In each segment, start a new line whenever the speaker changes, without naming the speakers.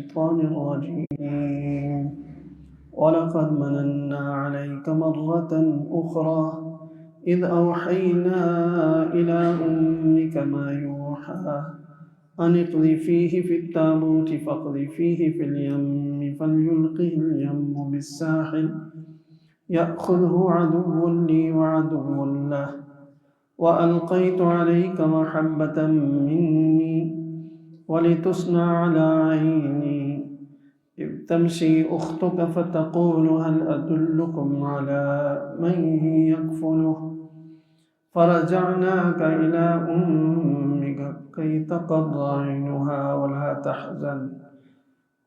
الشيطان الرجيم ولقد مننا عليك مرة أخرى إذ أوحينا إلى أمك ما يوحى أن اقذفيه في التابوت فاقذفيه في اليم فليلقه اليم بالساحل يأخذه عدو لي وعدو له وألقيت عليك محبة مني ولتصنع على عيني إذ تمشي أختك فتقول هل أدلكم على من يكفله فرجعناك إلى أمك كي تقر عينها ولا تحزن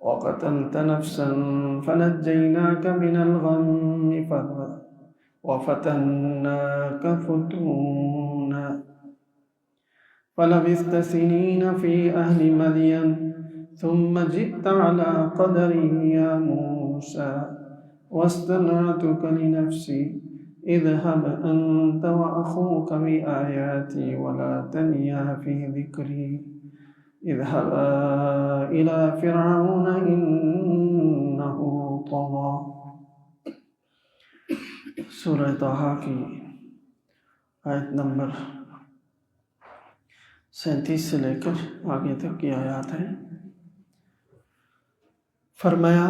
وقتلت نفسا فنجيناك من الغم وفتناك فتونا فلبثت سنين في أهل مدين ثم جئت على قدري يا موسى واصطنعتك لنفسي اذهب أنت وأخوك بآياتي ولا تنيا في ذكري اذهبا إلى فرعون إنه طغى۔ سورہ طٰہٰ کی آیت نمبر 37 سے لے کر آگے تک کی آیات ہیں۔ فرمایا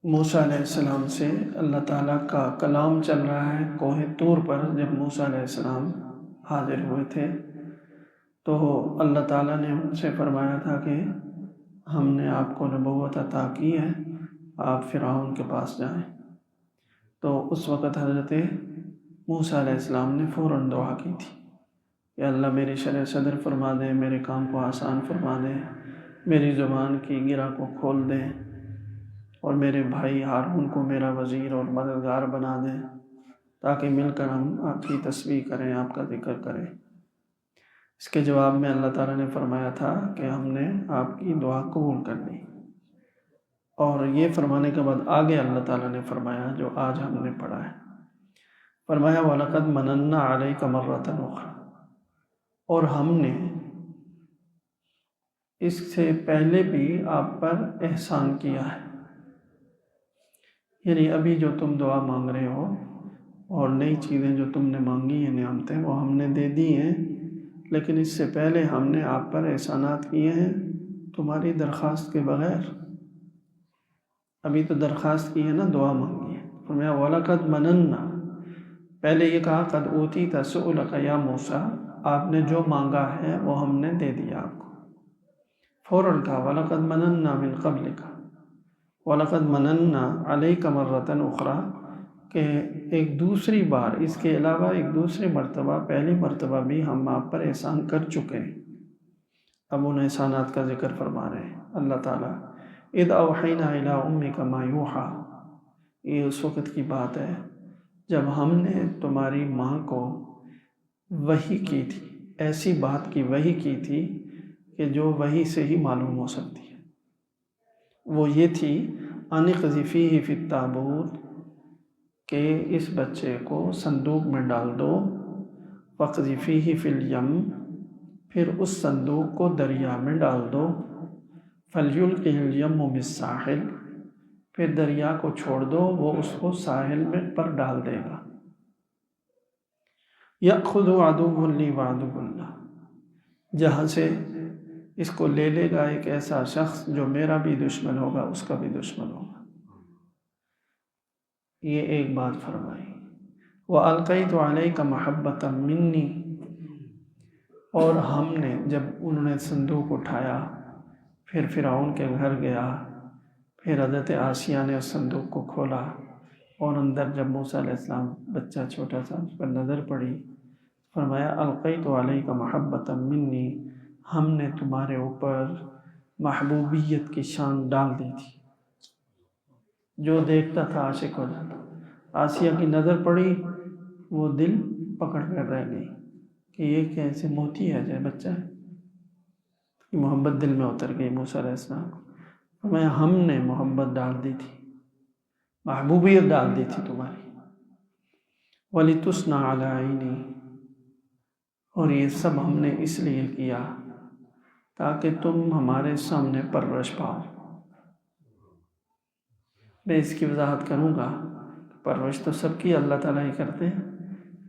موسیٰ علیہ السلام سے اللہ تعالیٰ کا کلام چل رہا ہے کوہ طور پر۔ جب موسیٰ علیہ السلام حاضر ہوئے تھے تو اللہ تعالیٰ نے ان سے فرمایا تھا کہ ہم نے آپ کو نبوت عطا کی ہے، آپ فرعون کے پاس جائیں۔ تو اس وقت حضرت موسیٰ علیہ السلام نے فوراً دعا کی تھی کہ اللہ میری شرح صدر فرما دے، میرے کام کو آسان فرما دے، میری زبان کی گرہ کو کھول دے اور میرے بھائی ہارون کو میرا وزیر اور مددگار بنا دے تاکہ مل کر ہم آپ کی تسبیح کریں، آپ کا ذکر کریں۔ اس کے جواب میں اللہ تعالیٰ نے فرمایا تھا کہ ہم نے آپ کی دعا قبول کر لی۔ اور یہ فرمانے کے بعد آگے اللہ تعالیٰ نے فرمایا جو آج ہم نے پڑھا ہے، فرمایا وَلَقَدْ مَنَنَّا عَلَيْكَ مَرَّةً أُخْرَى، اور ہم نے اس سے پہلے بھی آپ پر احسان کیا ہے۔ یعنی ابھی جو تم دعا مانگ رہے ہو اور نئی چیزیں جو تم نے مانگی ہیں، نعمتیں، وہ ہم نے دے دی ہیں، لیکن اس سے پہلے ہم نے آپ پر احسانات کیے ہیں تمہاری درخواست کے بغیر۔ ابھی تو درخواست کی ہے نا، دعا مانگی ہے۔ فرمایا وَلَقَدْ مَنَنَّا، پہلے یہ کہا قَدْ أُوتِيتَ سُؤْلَكَ يَا موسیٰ، آپ نے جو مانگا ہے وہ ہم نے دے دیا آپ کو۔ فوراً کہا وَلَقَدْ مَنَنَّا مِن قَبْلِكَ وَلَقَدْ مَنَنَّا عَلَيْكَ مَرَّةً أُخْرَى، کہ ایک دوسری بار، اس کے علاوہ ایک دوسری مرتبہ، پہلی مرتبہ بھی ہم آپ پر احسان کر چکے ہیں۔ اب ان احسانات کا ذکر فرما رہے ہیں اللہ تعالیٰ۔ اِذْ أَوْحَيْنَا إِلَىٰ أُمِّكَ مَا يُوحَىٰ، یہ اس وقت کی بات ہے جب ہم نے تمہاری ماں کو وحی کی تھی، ایسی بات کی وحی کی تھی کہ جو وحی سے ہی معلوم ہو سکتی ہے۔ وہ یہ تھی أَنِ اقْذِفِيهِ فِي التَّابُوتِ، کہ اس بچے کو صندوق میں ڈال دو، وَاقْذِفِيهِ فِي الْيَمِّ، پھر اس صندوق کو دریا میں ڈال دو، فَلْيُلْقِهِ الْيَمُّ بِالسَّاحِلِ، پھر دریا کو چھوڑ دو، وہ اس کو ساحل میں پر ڈال دے گا۔ يَأْخُذُ عَدُوٌّ لِّي وَعَدُوٌّ لَّهُ، جہاں سے اس کو لے لے گا ایک ایسا شخص جو میرا بھی دشمن ہوگا، اس کا بھی دشمن ہوگا۔ یہ ایک بات فرمائی۔ وَأَلْقَيْتُ عَلَيْكَ مَحَبَّةً مِّنِّي، اور ہم نے، جب انہوں نے صندوق اٹھایا، پھر فرعون کے گھر گیا، پھر حضرت آسیہ نے اس صندوق کو کھولا اور اندر جب موسیٰ علیہ السلام بچہ چھوٹا سا، اس پر نظر پڑی، فرمایا القیت علیک محبۃ منی، ہم نے تمہارے اوپر محبوبیت کی شان ڈال دی تھی۔ جو دیکھتا تھا عاشق ہو جاتا۔ آسیہ کی نظر پڑی، وہ دل پکڑ کر رہ گئی کہ یہ کیسے موتی ہے، جائے بچہ ہے، محبت دل میں اتر گئی موسیٰ علیہ السلام کو۔ میں ہم نے محبت ڈال دی تھی، محبوبیت ڈال دی تھی تمہاری۔ وَلِتُصْنَعَ عَلَىٰ عَيْنِي، اور یہ سب ہم نے اس لیے کیا تاکہ تم ہمارے سامنے پرورش پاؤ۔ میں اس کی وضاحت کروں گا، پرورش تو سب کی اللہ تعالیٰ ہی کرتے ہیں،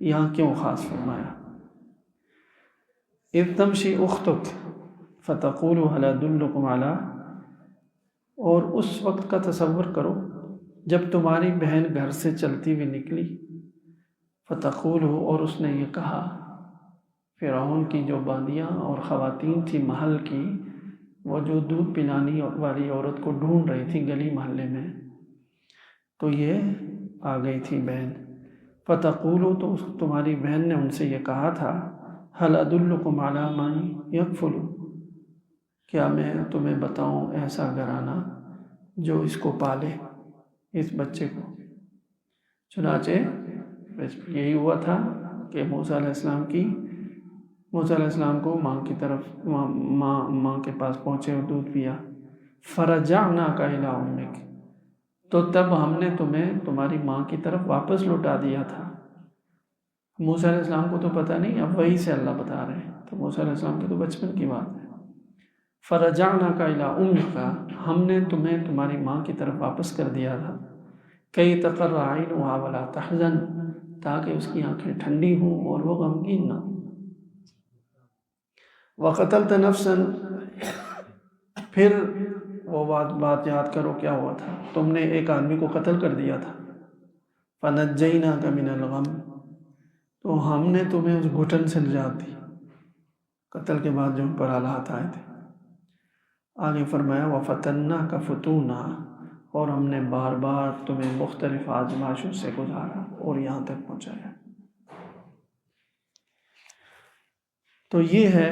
یہاں کیوں خاص فرمایا؟ اذ تمشی اختک فتقول هل ادلکم علی، اور اس وقت کا تصور کرو جب تمہاری بہن گھر سے چلتی ہوئی نکلی، فتقول، اور اس نے یہ کہا، فرعون کی جو باندیاں اور خواتین تھی محل کی، وہ جو دودھ پلانے والی عورت کو ڈھونڈ رہی تھی گلی محلے میں، تو یہ آ گئی تھی بہن۔ فتقولو، تو تمہاری بہن نے ان سے یہ کہا تھا، هل ادلکم علی من یکفل، کیا میں تمہیں بتاؤں ایسا گھرانہ جو اس کو پالے، اس بچے کو۔ چنانچہ یہی ہوا تھا کہ موسیٰ علیہ السلام کو ماں کی طرف ماں کے پاس پہنچے اور دودھ پیا۔ فرجعناک الی امک، تو تب ہم نے تمہیں تمہاری ماں کی طرف واپس لوٹا دیا تھا۔ موسیٰ علیہ السلام کو تو پتہ نہیں، اب وہی سے اللہ بتا رہے ہیں، تو موسیٰ علیہ السلام کی تو بچپن کی بات ہے۔ فرجعناک الی امک، ہم نے تمہیں تمہاری ماں کی طرف واپس کر دیا تھا، کئی تقر عینھا ولا تحزن، تاکہ اس کی آنکھیں ٹھنڈی ہوں اور وہ غمگین نہ ہوں۔ وقتلت نفسا، پھر وہ بات یاد کرو کیا ہوا تھا، تم نے ایک آدمی کو قتل کر دیا تھا۔ فنجیناک من الغم، تو ہم نے تمہیں اس گھٹن سے نجات دی، قتل کے بعد جو ہم پر حالات آئے تھے۔ آگے فرمایا وفتناک فتونا، اور ہم نے بار بار تمہیں مختلف آزمائشوں سے گزارا اور یہاں تک پہنچایا۔ تو یہ ہے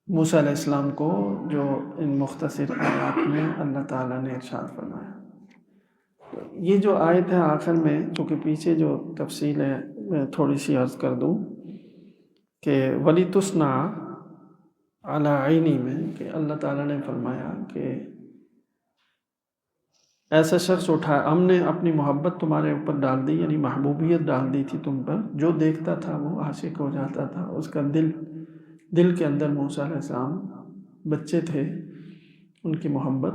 موسیٰ علیہ السلام کو جو ان مختصر آیات میں اللہ تعالیٰ نے ارشاد فرمایا۔ یہ جو آیت ہے آخر میں، چونکہ پیچھے جو تفصیل ہے میں تھوڑی سی عرض کر دوں کہ وَلِتُصْنَعَ عَلَىٰ عَيْنِي میں، کہ اللہ تعالیٰ نے فرمایا کہ ایسا شخص اٹھا، ہم نے اپنی محبت تمہارے اوپر ڈال دی، یعنی محبوبیت ڈال دی تھی تم پر، جو دیکھتا تھا وہ عاشق ہو جاتا تھا، اس کا دل کے اندر موسیٰ علیہ السلام بچے تھے، ان کی محبت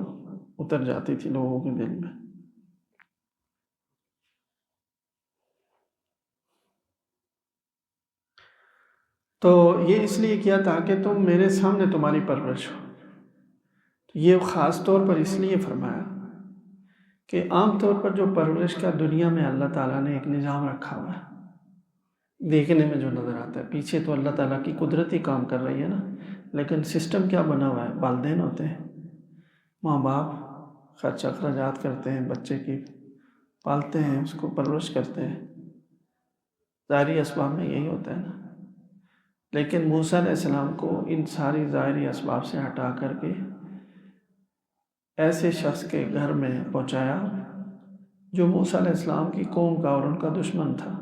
اتر جاتی تھی لوگوں کے دل میں۔ تو یہ اس لیے کیا تاکہ تم میرے سامنے تمہاری پرورش ہو۔ یہ خاص طور پر اس لیے فرمایا کہ عام طور پر جو پرورش کا دنیا میں اللہ تعالیٰ نے ایک نظام رکھا ہوا ہے، دیکھنے میں جو نظر آتا ہے، پیچھے تو اللہ تعالیٰ کی قدرت ہی کام کر رہی ہے نا، لیکن سسٹم کیا بنا ہوا ہے؟ والدین ہوتے ہیں، ماں باپ خرچ اخراجات کرتے ہیں، بچے کی پالتے ہیں، اس کو پرورش کرتے ہیں، ظاہری اسباب میں یہی ہوتا ہے نا۔ لیکن موسیٰ علیہ السلام کو ان ساری ظاہری اسباب سے ہٹا کر کے ایسے شخص کے گھر میں پہنچایا جو موسیٰ علیہ السلام کی قوم کا اور ان کا دشمن تھا۔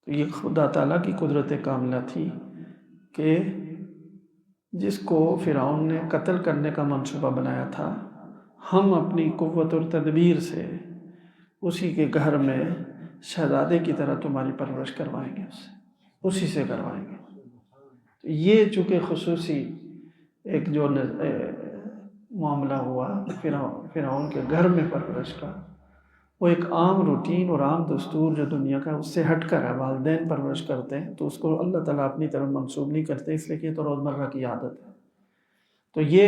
تو یہ خدا تعالیٰ کی قدرت کاملہ تھی کہ جس کو فرعون نے قتل کرنے کا منصوبہ بنایا تھا، ہم اپنی قوت اور تدبیر سے اسی کے گھر میں شہزادے کی طرح تمہاری پرورش کروائیں گے، اسی سے کروائیں گے۔ تو یہ چونکہ خصوصی ایک جو معاملہ ہوا فرعون کے گھر میں پرورش کا، وہ ایک عام روٹین اور عام دستور جو دنیا کا اس سے ہٹ کر ہے، والدین پرورش کرتے ہیں تو اس کو اللہ تعالیٰ اپنی طرف منسوب نہیں کرتے، اس لیے کہ یہ تو روزمرہ کی عادت ہے۔ تو یہ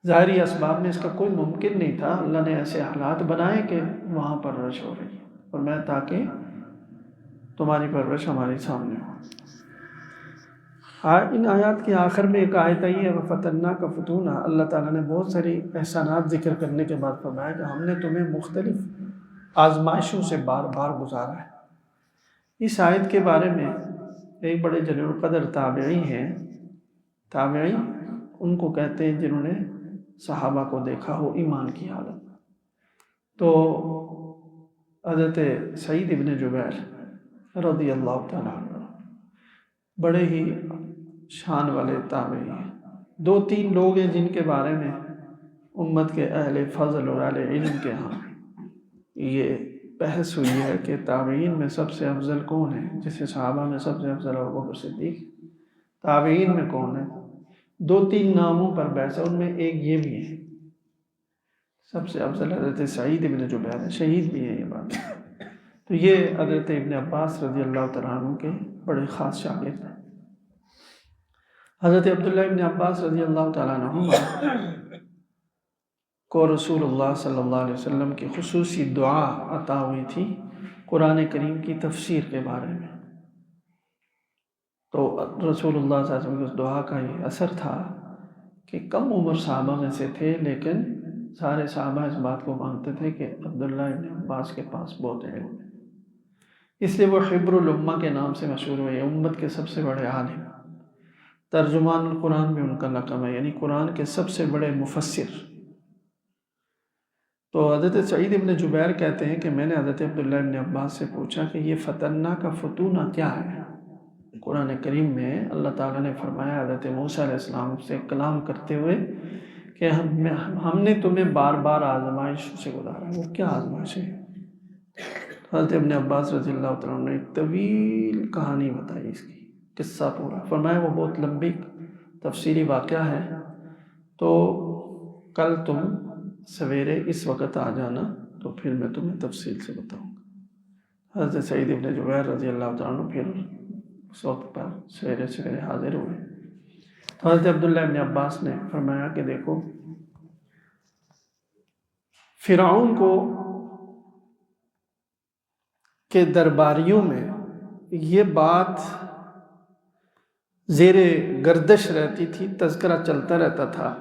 ظاہری اسباب میں اس کا کوئی ممکن نہیں تھا، اللہ نے ایسے حالات بنائے کہ وہاں پرورش ہو رہی ہے، اور میں تاکہ تمہاری پرورش ہمارے سامنے ہو۔ ان آیات کے آخر میں ایک آیت آئی ہے وَفَتَنَّاكَ فُتُونًا، اللہ تعالیٰ نے بہت ساری احسانات ذکر کرنے کے بعد فرمایا کہ ہم نے تمہیں مختلف آزمائشوں سے بار بار گزارا ہے۔ اس آیت کے بارے میں ایک بڑے جلیل القدر تابعی ہیں، تابعی ان کو کہتے ہیں جنہوں نے صحابہ کو دیکھا ہو ایمان کی حالت۔ تو حضرت سعید ابن جبیر رضی اللہ تعالیٰ عنہ بڑے ہی شان والے تابعی ہیں۔ 2-3 لوگ ہیں جن کے بارے میں امت کے اہل فضل اور اہل علم کے ہاں یہ بحث ہوئی ہے کہ تابعین میں سب سے افضل کون ہے، جیسے صحابہ میں سب سے افضل ابوبکر صدیق، تابعین میں کون ہے؟ 2-3 ناموں پر بحث ہے، ان میں ایک یہ بھی ہے سب سے افضل حضرت سعید ابن جبیر ہے، شہید بھی ہے یہ بات۔ تو یہ حضرت ابن عباس رضی اللہ تعالیٰ عنہ کے بڑے خاص شاگرد ہیں۔ حضرت عبداللہ ابن عباس رضی اللہ تعالیٰ عنہ کو رسول اللہ صلی اللہ علیہ وسلم کی خصوصی دعا عطا ہوئی تھی قرآن کریم کی تفسیر کے بارے میں۔ تو رسول اللہ صلی اللہ علیہ وسلم کی اس دعا کا یہ اثر تھا کہ کم عمر صحابہ میں سے تھے، لیکن سارے صحابہ اس بات کو مانتے تھے کہ عبداللہ ابن عباس کے پاس بہت علم ہے، اس لیے وہ حبر الامہ کے نام سے مشہور ہوئے، امت کے سب سے بڑے عالم، ترجمان القرآن بھی ان کا لقب ہے، یعنی قرآن کے سب سے بڑے مفسر۔ تو حضرت سعید ابن جبیر کہتے ہیں کہ میں نے حضرت عبداللہ ابن عباس سے پوچھا کہ یہ فتنہ کا فتونہ کیا ہے؟ قرآن کریم میں اللہ تعالیٰ نے فرمایا حضرت موسیٰ علیہ السلام سے کلام کرتے ہوئے کہ ہم نے تمہیں بار بار آزمائش سے گزارا، وہ کیا آزمائش ہے؟ حضرت ابن عباس رضی اللہ تعالیٰ نے ایک طویل کہانی بتائی، اس کی قصہ پورا فرمایا، وہ بہت لمبی تفصیلی واقعہ ہے، تو کل تم سویرے اس وقت آ جانا تو پھر میں تمہیں تفصیل سے بتاؤں گا۔ حضرت سعید ابن جبیر رضی اللہ تعالیٰ عنہ پھر اس وقت پر سویرے سویرے حاضر ہوئے۔ تو حضرت عبداللہ ابن عباس نے فرمایا کہ دیکھو، فرعون کو کے درباریوں میں یہ بات زیر گردش رہتی تھی، تذکرہ چلتا رہتا تھا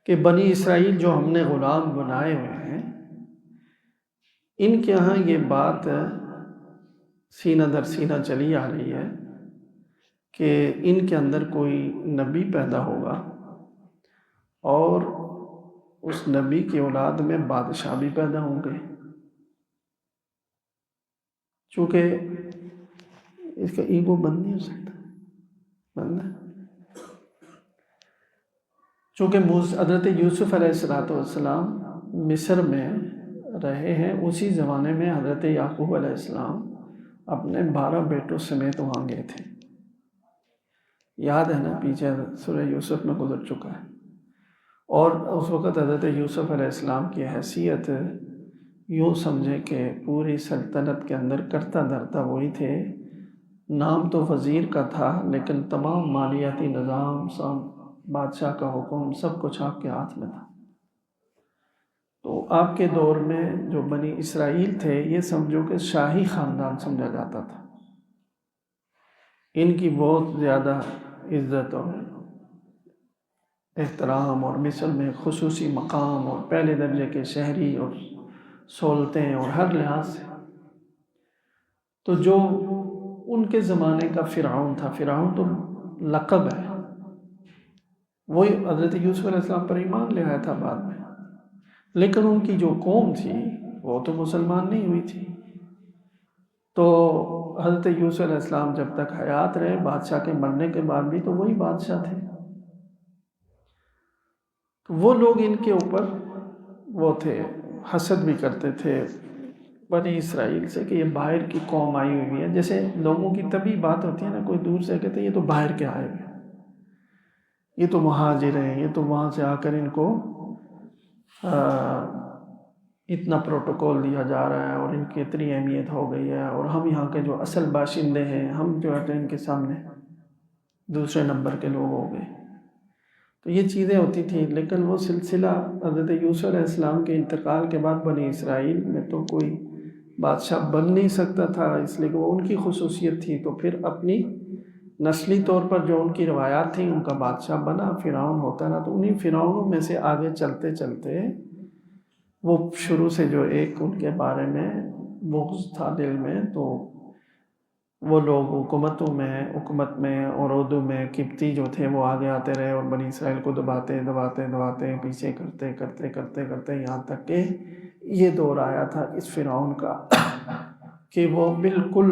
کہ بنی اسرائیل جو ہم نے غلام بنائے ہوئے ہیں، ان کے ہاں یہ بات سینہ در سینہ چلی آ رہی ہے کہ ان کے اندر کوئی نبی پیدا ہوگا اور اس نبی کی اولاد میں بادشاہ بھی پیدا ہوں گے، چونکہ اس کا ایگو بند نہیں ہو سکتا، بند ہے، چونکہ حضرت یوسف علیہ السلام مصر میں رہے ہیں، اسی زمانے میں حضرت یعقوب علیہ السلام اپنے 12 بیٹوں سمیت وہاں گئے تھے، یاد ہے نا، پیچھے سورہ یوسف میں گزر چکا ہے۔ اور اس وقت حضرت یوسف علیہ السلام کی حیثیت یوں سمجھے کہ پوری سلطنت کے اندر کرتا دھرتا وہی تھے، نام تو وزیر کا تھا لیکن تمام مالیاتی نظام، بادشاہ کا حکم، سب کچھ آپ کے ہاتھ میں تھا۔ تو آپ کے دور میں جو بنی اسرائیل تھے، یہ سمجھو کہ شاہی خاندان سمجھا جاتا تھا، ان کی بہت زیادہ عزت اور احترام، اور مصر میں خصوصی مقام اور پہلے درجے کے شہری اور سہولتیں اور ہر لحاظ سے۔ تو جو ان کے زمانے کا فرعون تھا، فرعون تو لقب ہے، وہی حضرت یوسف علیہ السلام پر ایمان لے آیا تھا بعد میں، لیکن ان کی جو قوم تھی وہ تو مسلمان نہیں ہوئی تھی۔ تو حضرت یوسف علیہ السلام جب تک حیات رہے، بادشاہ کے مرنے کے بعد بھی تو وہی بادشاہ تھے، تو وہ لوگ ان کے اوپر وہ تھے، حسد بھی کرتے تھے بنی اسرائیل سے کہ یہ باہر کی قوم آئی ہوئی ہے، جیسے لوگوں کی طبی بات ہوتی ہے نا، کوئی دور سے کہتے ہیں یہ تو باہر کے آئے ہوئے ہیں، یہ تو مہاجر ہیں، یہ تو وہاں سے آ کر ان کو اتنا پروٹوکول دیا جا رہا ہے اور ان کی اتنی اہمیت ہو گئی ہے، اور ہم یہاں کے جو اصل باشندے ہیں، ہم جو ہے ان کے سامنے دوسرے نمبر کے لوگ ہو گئے۔ تو یہ چیزیں ہوتی تھیں، لیکن وہ سلسلہ حضرت یوسف علیہ السلام کے انتقال کے بعد بنی اسرائیل میں تو کوئی بادشاہ بن نہیں سکتا تھا، اس لیے کہ وہ ان کی خصوصیت تھی، تو پھر اپنی نسلی طور پر جو ان کی روایات تھیں ان کا بادشاہ بنا، فرعون ہوتا نا، تو انہی فرعونوں میں سے آگے چلتے چلتے وہ شروع سے جو ایک ان کے بارے میں بغض تھا دل میں، تو وہ لوگ حکومت میں اور اردو میں قبطی جو تھے وہ آگے آتے رہے اور بنی اسرائیل کو دباتے پیچھے کرتے یہاں تک کہ یہ دور آیا تھا اس فرعون کا کہ وہ بالکل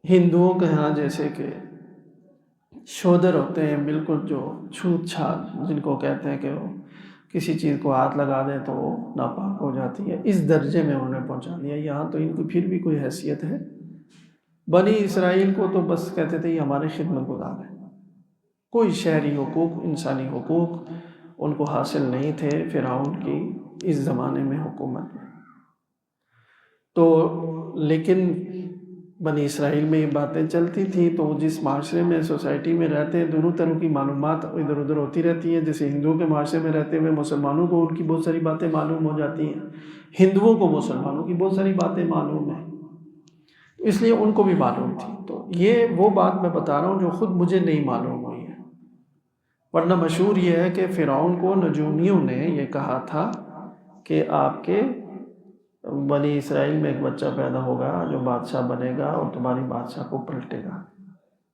ہندوؤں کے ہاں جیسے کہ شودر ہوتے ہیں، بالکل جو چھوت چھات جن کو کہتے ہیں کہ وہ کسی چیز کو ہاتھ لگا دیں تو وہ ناپاک ہو جاتی ہے، اس درجے میں انہوں نے پہنچا دیا۔ یہاں تو ان کی پھر بھی کوئی حیثیت ہے، بنی اسرائیل کو تو بس کہتے تھے یہ ہمارے خدمت گزار ہیں، کوئی شہری حقوق، انسانی حقوق ان کو حاصل نہیں تھے فرعون کی اس زمانے میں حکومت میں۔ تو لیکن بنی اسرائیل میں یہ باتیں چلتی تھیں، تو جس معاشرے میں، سوسائٹی میں رہتے ہیں، دونوں طرح کی معلومات ادھر ادھر ہوتی رہتی ہیں۔ جیسے ہندوؤں کے معاشرے میں رہتے ہوئے مسلمانوں کو ان کی بہت ساری باتیں معلوم ہو جاتی ہیں، ہندوؤں کو مسلمانوں کی بہت ساری باتیں معلوم ہیں، اس لیے ان کو بھی معلوم تھی۔ تو یہ وہ بات میں بتا رہا ہوں جو خود مجھے نہیں معلوم ہوئی ہے، ورنہ مشہور یہ ہے کہ فرعون کو نجومیوں نے یہ کہا تھا کہ آپ کے بنی اسرائیل میں ایک بچہ پیدا ہوگا جو بادشاہ بنے گا اور تمہاری بادشاہ کو پلٹے گا۔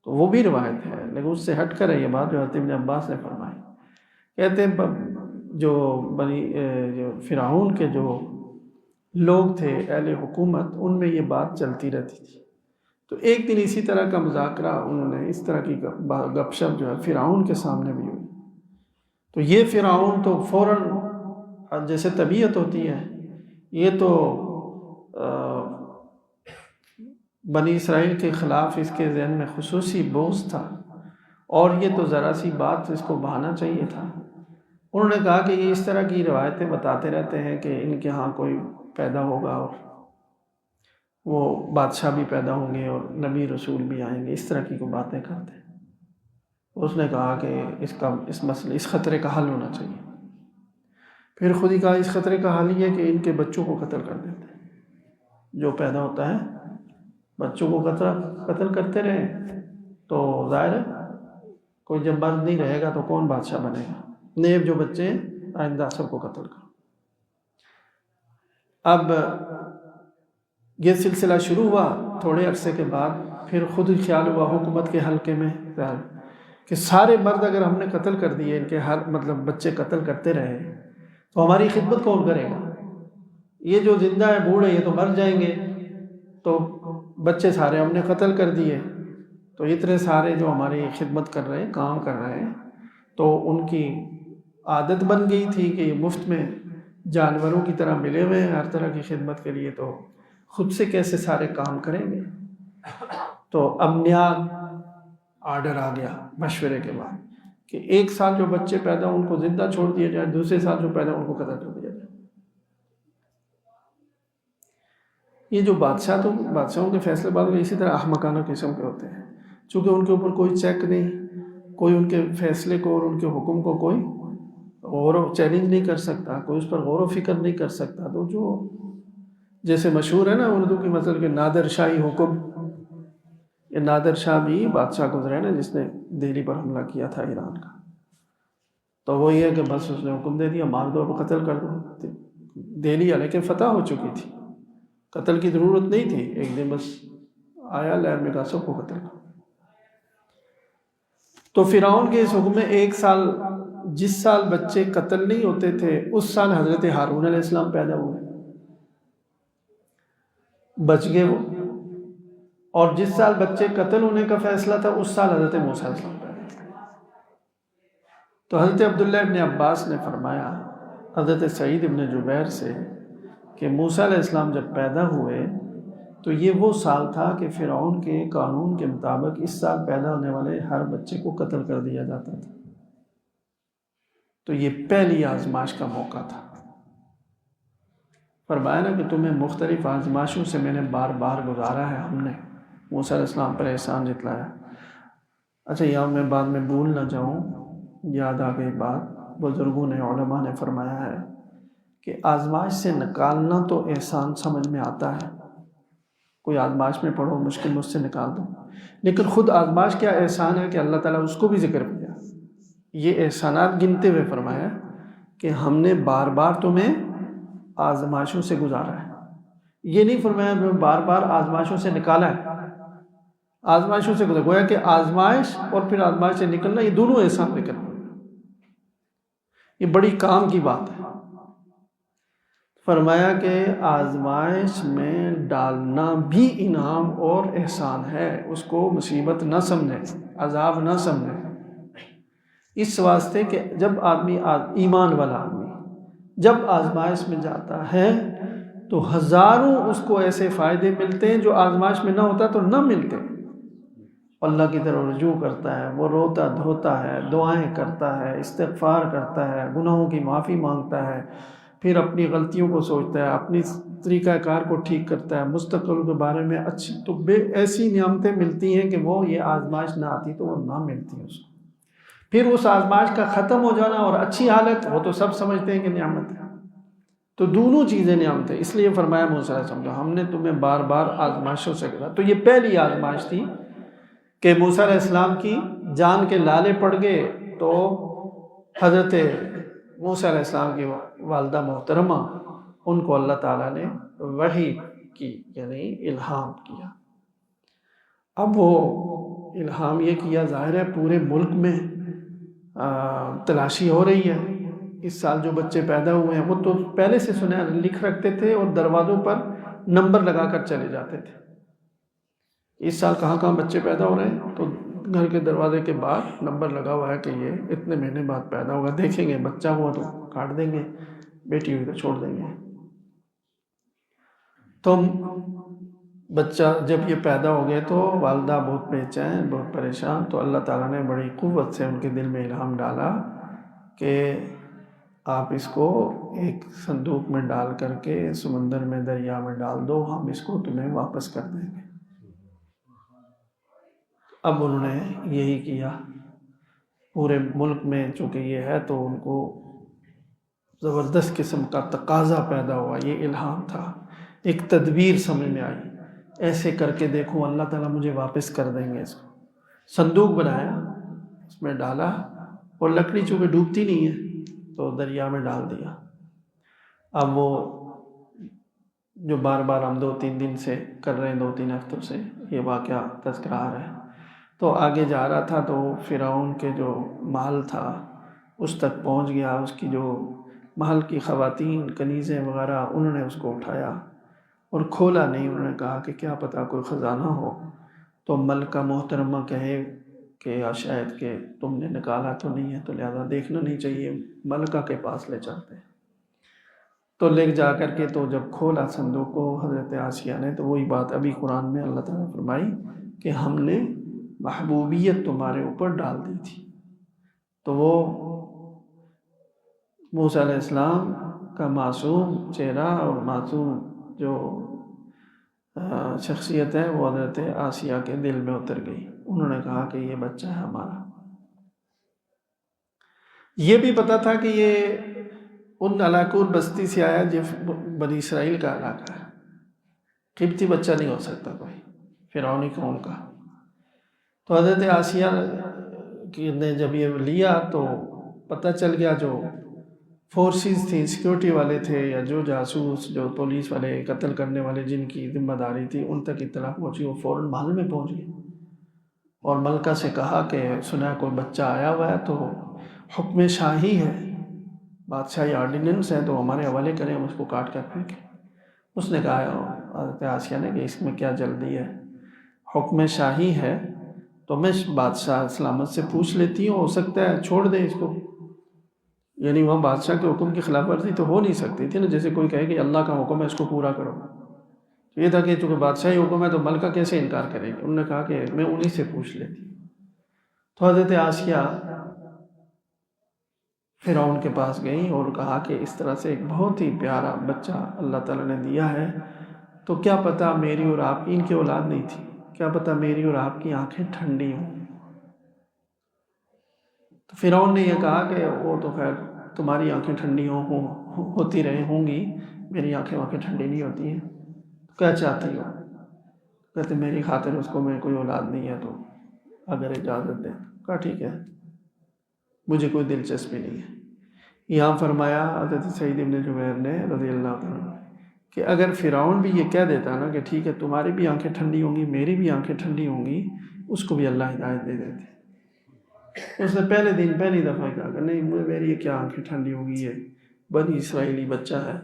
تو وہ بھی روایت ہے، لیکن اس سے ہٹ کر ہے یہ بات جو حضرت ابن عباس نے فرمائی۔ کہتے ہیں جو فرعون کے جو لوگ تھے اہل حکومت، ان میں یہ بات چلتی رہتی تھی۔ تو ایک دن اسی طرح کا مذاکرہ انہوں نے، اس طرح کی گپ شپ جو ہے فرعون کے سامنے بھی ہوئی۔ تو یہ فرعون تو فوراً جیسے طبیعت ہوتی ہے، یہ تو بنی اسرائیل کے خلاف اس کے ذہن میں خصوصی بغض تھا، اور یہ تو ذرا سی بات اس کو بہانا چاہیے تھا۔ انہوں نے کہا کہ یہ اس طرح کی روایتیں بتاتے رہتے ہیں کہ ان کے ہاں کوئی پیدا ہوگا اور وہ بادشاہ بھی پیدا ہوں گے اور نبی رسول بھی آئیں گے، اس طرح کی کوئی باتیں کرتے ہیں۔ اس نے کہا کہ اس مسئلے، اس خطرے کا حل ہونا چاہیے۔ پھر خود ہی کہا اس خطرے کا حل یہ کہ ان کے بچوں کو قتل کر دیتے ہیں، جو پیدا ہوتا ہے بچوں کو قتل کرتے رہے تو ظاہر ہے کوئی جب مرد نہیں رہے گا تو کون بادشاہ بنے گا، نیب جو بچے ہیں آئندہ سب کو قتل کرو۔ اب یہ سلسلہ شروع ہوا، تھوڑے عرصے کے بعد پھر خود ہی خیال ہوا حکومت کے حلقے میں کہ سارے مرد اگر ہم نے قتل کر دیے، ان کے مطلب بچے قتل کرتے رہے تو ہماری خدمت کون کرے گا؟ یہ جو زندہ ہے بوڑھے یہ تو مر جائیں گے، تو بچے سارے ہم نے قتل کر دیے، تو اتنے سارے جو ہماری خدمت کر رہے ہیں، کام کر رہے ہیں، تو ان کی عادت بن گئی تھی کہ یہ مفت میں جانوروں کی طرح ملے ہوئے ہیں ہر طرح کی خدمت کے لیے، تو خود سے کیسے سارے کام کریں گے؟ تو امنیات آرڈر آ گیا مشورے کے بعد کہ 1 سال جو بچے پیدا ان کو زندہ چھوڑ دیا جائے، دوسرے سال جو پیدا ان کو قتل کر دیا جائے۔ یہ جو بادشاہوں کے فیصلے بعد اسی طرح احمقانہ قسم کے ہوتے ہیں، چونکہ ان کے اوپر کوئی چیک نہیں، کوئی ان کے فیصلے کو اور ان کے حکم کو کوئی غور و چیلنج نہیں کر سکتا، کوئی اس پر غور و فکر نہیں کر سکتا۔ تو جو جیسے مشہور ہے نا اردو کی مثل کہ نادر شاہی حکم، یہ نادر شاہ بھی بادشاہ گزرے نا جس نے دہلی پر حملہ کیا تھا ایران کا، تو وہ یہ ہے کہ بس اس نے حکم دے دیا مار دو، قتل کر دو۔ دہلی حالانکہ فتح ہو چکی تھی، قتل کی ضرورت نہیں تھی، ایک دن بس آیا لہر میں کہا سب کو قتل کرو۔ تو فرعون کے اس حکم میں 1 سال، جس سال بچے قتل نہیں ہوتے تھے اس سال حضرت ہارون علیہ السلام پیدا ہوئے، بچ گئے وہ، اور جس سال بچے قتل ہونے کا فیصلہ تھا اس سال حضرت موسیٰ علیہ السلام پیدا ہوئے۔ تو حضرت عبداللہ ابن عباس نے فرمایا حضرت سعید ابن جبیر سے کہ موسیٰ علیہ السلام جب پیدا ہوئے تو یہ وہ سال تھا کہ فرعون کے قانون کے مطابق اس سال پیدا ہونے والے ہر بچے کو قتل کر دیا جاتا تھا۔ تو یہ پہلی آزمائش کا موقع تھا۔ فرمایا نا کہ تمہیں مختلف آزمائشوں سے میں نے بار بار گزارا ہے، ہم نے موسیٰ علیہ السلام پر احسان جتلایا۔ اچھا یہاں میں بعد میں بھول نہ جاؤں، یاد آ گئی بات، بزرگوں نے، علماء نے فرمایا ہے کہ آزمائش سے نکالنا تو احسان سمجھ میں آتا ہے، کوئی آزمائش میں پڑھو مشکل مجھ سے نکال دو، لیکن خود آزمائش کیا احسان ہے کہ اللہ تعالیٰ اس کو بھی ذکر کیا، یہ احسانات گنتے ہوئے فرمایا کہ ہم نے بار بار تمہیں آزمائشوں سے گزارا ہے، یہ نہیں فرمایا تمہیں بار بار آزمائشوں سے نکالا ہے، آزمائشوں سے گزارا، گویا کہ آزمائش اور پھر آزمائش سے نکلنا یہ دونوں احسان ذکر ہوئے، یہ بڑی کام کی بات ہے۔ فرمایا کہ آزمائش میں ڈالنا بھی انعام اور احسان ہے، اس کو مصیبت نہ سمجھیں، عذاب نہ سمجھیں، اس واسطے کہ جب آدمی ایمان والا آدمی جب آزمائش میں جاتا ہے تو ہزاروں اس کو ایسے فائدے ملتے ہیں جو آزمائش میں نہ ہوتا تو نہ ملتے۔ اللہ کی طرف رجوع کرتا ہے، وہ روتا دھوتا ہے، دعائیں کرتا ہے، استغفار کرتا ہے، گناہوں کی معافی مانگتا ہے، پھر اپنی غلطیوں کو سوچتا ہے، اپنی طریقہ کار کو ٹھیک کرتا ہے، مستقبل کے بارے میں اچھی تو ایسی نعمتیں ملتی ہیں کہ وہ یہ آزمائش نہ آتی تو وہ نہ ملتی اس کو۔ پھر اس آزمائش کا ختم ہو جانا اور اچھی حالت، وہ تو سب سمجھتے ہیں کہ نعمت ہے۔ تو دونوں چیزیں نعمتیں، اس لیے فرمایا موسیٰ علیہ السلام ہم نے تمہیں بار بار آزمائشوں سے کرا۔ تو یہ پہلی آزمائش تھی کہ موسیٰ علیہ السلام کی جان کے لالے پڑ گئے، تو حضرت موسیٰ علیہ السلام کی والدہ محترمہ ان کو اللہ تعالیٰ نے وحی کی، یعنی الہام کیا۔ اب وہ الہام یہ کیا، ظاہر ہے پورے ملک میں تلاشی ہو رہی ہے۔ اس سال جو بچے پیدا ہوئے ہیں وہ تو پہلے سے سنیں لکھ رکھتے تھے اور دروازوں پر نمبر لگا کر چلے جاتے تھے، اس سال کہاں کہاں بچے پیدا ہو رہے ہیں، تو گھر کے دروازے کے باہر نمبر لگا ہوا ہے کہ یہ اتنے مہینے بعد پیدا ہوگا، دیکھیں گے بچہ ہوا تو کاٹ دیں گے، بیٹی ہوئی تو چھوڑ دیں گے۔ تو بچہ جب یہ پیدا ہو گئے تو والدہ بہت بے چین، بہت پریشان، تو اللہ تعالیٰ نے بڑی قوت سے ان کے دل میں الہام ڈالا کہ آپ اس کو ایک صندوق میں ڈال کر کے سمندر میں، دریا میں ڈال دو، ہم اس کو تمہیں واپس کر دیں گے۔ اب انہوں نے یہی کیا۔ پورے ملک میں چونکہ یہ ہے تو ان کو زبردست قسم کا تقاضا پیدا ہوا، یہ الہام تھا، ایک تدبیر سمجھ میں آئی، ایسے کر کے دیکھو اللہ تعالیٰ مجھے واپس کر دیں گے۔ اس کو صندوق بنایا، اس میں ڈالا، اور لکڑی چونکہ ڈوبتی نہیں ہے تو دریا میں ڈال دیا۔ اب وہ جو بار بار ہم 2-3 دن سے کر رہے ہیں، 2-3 ہفتوں سے یہ واقعہ تذکرہ آ رہا ہے، تو آگے جا رہا تھا تو فرعون کے جو محل تھا اس تک پہنچ گیا، اس کی جو محل کی خواتین کنیزیں وغیرہ انہوں نے اس کو اٹھایا اور کھولا نہیں۔ انہوں نے کہا کہ کیا پتہ کوئی خزانہ ہو، تو ملکہ محترمہ کہے کہ یا شاید کہ تم نے نکالا تو نہیں ہے تو لہذا دیکھنا نہیں چاہیے، ملکہ کے پاس لے چلتے ہیں۔ تو لے جا کر کے تو جب کھولا صندوق کو حضرت آسیہ نے، تو وہی بات ابھی قرآن میں اللہ تعالیٰ نے فرمائی کہ ہم نے محبوبیت تمہارے اوپر ڈال دی تھی۔ تو وہ موسیٰ علیہ السلام کا معصوم چہرہ اور معصوم جو شخصیت ہے وہ حضرت آسیہ کے دل میں اتر گئی۔ انہوں نے کہا کہ یہ بچہ ہے ہمارا۔ یہ بھی پتا تھا کہ یہ ان علاقوں بستی سے آیا جو بنی اسرائیل کا علاقہ ہے، قبطی بچہ نہیں ہو سکتا کوئی فرعونی قوم کا۔ تو حضرت آسیہ نے جب یہ لیا تو پتہ چل گیا، جو فورسز تھیں، سیکیورٹی والے تھے یا جو جاسوس، جو پولیس والے، قتل کرنے والے جن کی ذمہ داری تھی، ان تک اطلاع پہنچی، وہ فوراً محل میں پہنچ گئے اور ملکہ سے کہا کہ سنا کوئی بچہ آیا ہوا ہے، تو حکم شاہی ہے، بادشاہی آرڈیننس ہے، تو ہمارے حوالے کریں، ہم اس کو کاٹ کر پھینکیں۔ اس نے کہا حضرت آسیہ نے کہ اس میں کیا جلدی ہے، حکم شاہی ہے تو میں بادشاہ سلامت سے پوچھ لیتی ہوں، ہو سکتا ہے چھوڑ دیں اس کو۔ یعنی وہاں بادشاہ کے حکم کی خلاف ورزی تو ہو نہیں سکتی تھی نا، جیسے کوئی کہے کہ اللہ کا حکم ہے اس کو پورا کرو۔ یہ تھا کہ چونکہ بادشاہی حکم ہے تو ملکہ کیسے انکار کرے گی۔ انہوں نے کہا کہ میں انہی سے پوچھ لیتی ہوں۔ تو حضرت آسیہ فرعون کے پاس گئی اور کہا کہ اس طرح سے ایک بہت ہی پیارا بچہ اللہ تعالیٰ نے دیا ہے، تو کیا پتہ میری اور آپ کی، ان کی اولاد نہیں تھی، کیا پتہ میری اور آپ کی آنکھیں ٹھنڈی ہوں۔ تو فرعون نے یہ کہا کہ وہ تو خیر تمہاری آنکھیں ٹھنڈی ہوتی رہے ہوں گی، میری آنکھیں ٹھنڈی نہیں ہوتی ہیں، کیا چاہتی ہو؟ کہتے میری خاطر اس کو میں کوئی اولاد نہیں ہے، تو اگر اجازت دیں۔ کہا ٹھیک ہے، مجھے کوئی دلچسپی نہیں ہے۔ یہاں فرمایا حضرت سعید ابن جبیر نے رضی اللہ عنہ کہ اگر فرعون بھی یہ کہہ دیتا نا کہ ٹھیک ہے تمہاری بھی آنکھیں ٹھنڈی ہوں گی، میری بھی آنکھیں ٹھنڈی ہوں گی، اس کو بھی اللہ ہدایت دے دیتے۔ اس نے پہلے دن پہلی دفعہ کہا کہ نہیں، میری کیا آنکھیں ٹھنڈی ہوگی، یہ بنی اسرائیلی بچہ ہے۔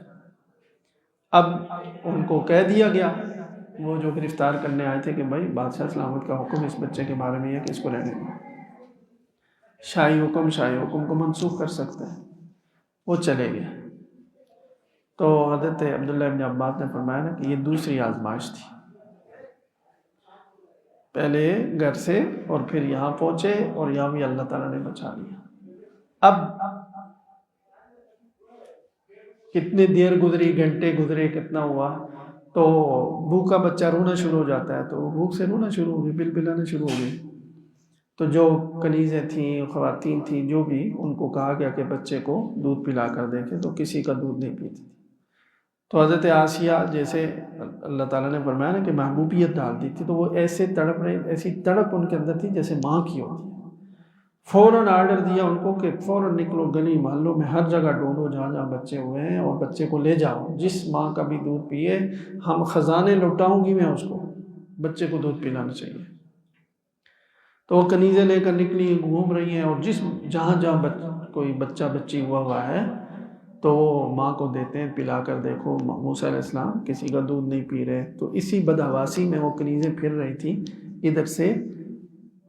اب ان کو کہہ دیا گیا، وہ جو گرفتار کرنے آئے تھے، کہ بھائی بادشاہ سلامت کا حکم اس بچے کے بارے میں ہے کہ اس کو رہنے دو، شاہی حکم کو منسوخ کر سکتے ہیں۔ وہ چلے گئے۔ تو حضرت عبداللہ ابن عباس نے فرمایا نا کہ یہ دوسری آزمائش تھی، پہلے گھر سے اور پھر یہاں پہنچے اور یہاں بھی اللہ تعالیٰ نے بچا لیا۔ اب کتنی دیر گزری، گھنٹے گزرے، کتنا ہوا، تو بھوکا بچہ رونا شروع ہو جاتا ہے، تو بھوک سے رونا شروع ہو گئی، بل بلانا شروع ہو گئی۔ تو جو کنیزیں تھیں، خواتین تھیں، جو بھی، ان کو کہا گیا کہ بچے کو دودھ پلا کر دیکھیں، تو کسی کا دودھ نہیں پیتی تھی۔ تو حضرت آسیہ جیسے اللہ تعالیٰ نے فرمایا نا کہ محبوبیت ڈال دی تھی، تو وہ ایسے تڑپ رہے، ایسی تڑپ ان کے اندر تھی جیسے ماں کی ہوتی ہے۔ فوراً آرڈر دیا ان کو کہ فوراً نکلو، گلی محلوں میں ہر جگہ ڈھونڈو جہاں جہاں بچے ہوئے ہیں، اور بچے کو لے جاؤ، جس ماں کا بھی دودھ پیے ہم خزانے لوٹاؤں گی میں اس کو، بچے کو دودھ پلانا چاہیے۔ تو وہ کنیزیں لے کر نکلی، گھوم رہی ہیں، اور جہاں جہاں کوئی بچہ بچی ہوا ہے تو وہ ماں کو دیتے ہیں، پلا کر دیکھو موسیٰ علیہ السلام کسی کا دودھ نہیں پی رہے۔ تو اسی بدحواسی میں وہ کنیزیں پھر رہی تھی، ادھر سے